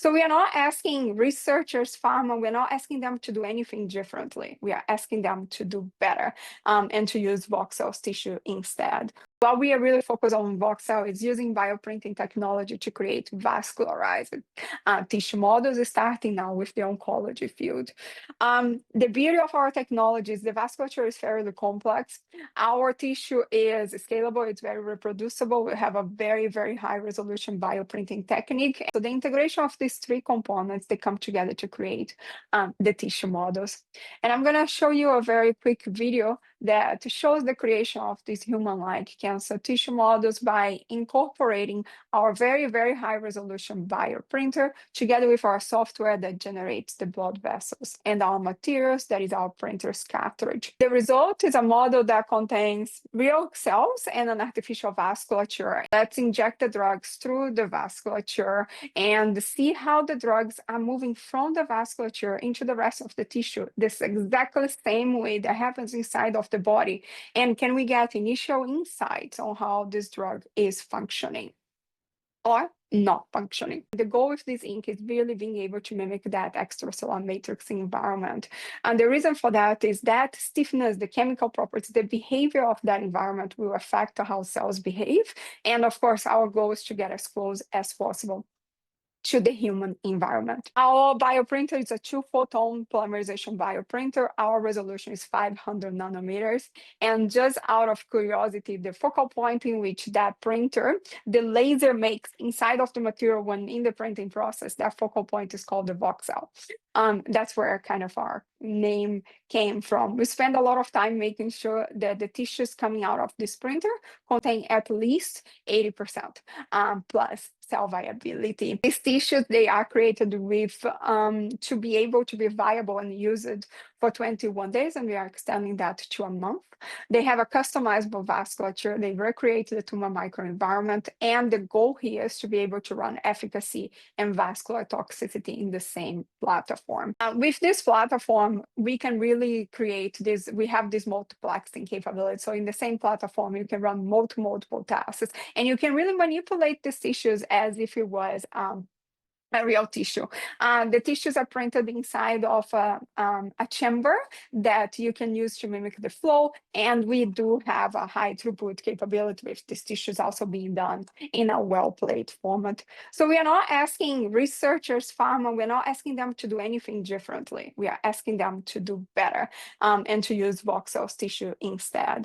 So we are not asking researchers, pharma, we're not asking them to do anything differently. We are asking them to do better and to use VoxCell's tissue instead. What we are really focused on VoxCell is using bioprinting technology to create vascularized tissue models, starting now with the oncology field. The beauty of our technology is the vasculature is fairly complex. Our tissue is scalable, it's very reproducible. We have a very, very high resolution bioprinting technique. So the integration of these three components, they come together to create the tissue models. And I'm gonna show you a very quick video that shows the creation of these human-like cancer tissue models by incorporating our very, very high resolution bioprinter together with our software that generates the blood vessels and our materials, that is our printer's cartridge. The result is a model that contains real cells and an artificial vasculature. Let's inject the drugs through the vasculature and see how the drugs are moving from the vasculature into the rest of the tissue. This is exactly the same way that happens inside of the body. And can we get initial insights on how this drug is functioning or not functioning? The goal with this ink is really being able to mimic that extracellular matrix environment. And the reason for that is that stiffness, the chemical properties, the behavior of that environment will affect how cells behave. And of course, our goal is to get as close as possible to the human environment. Our bioprinter is a 2-photon polymerization bioprinter. Our resolution is 500 nanometers. And just out of curiosity, the focal point in which that printer, the laser makes inside of the material when in the printing process, that focal point is called the VoxCell. That's where kind of our name came from. We spend a lot of time making sure that the tissues coming out of this printer contain at least 80% plus cell viability. These tissues, they are created with to be able to be viable and used for 21 days, and we are extending that to a month. They have a customizable vasculature. They recreate the tumor microenvironment, and the goal here is to be able to run efficacy and vascular toxicity in the same platform. With this platform, we can really create this. We have this multiplexing capability. So in the same platform, you can run multiple tasks, and you can really manipulate these tissues as if it was a real tissue. The tissues are printed inside of a chamber that you can use to mimic the flow, and we do have a high throughput capability with these tissues also being done in a well-plate format. So we are not asking researchers, pharma, we're not asking them to do anything differently. We are asking them to do better and to use VoxCell's tissue instead.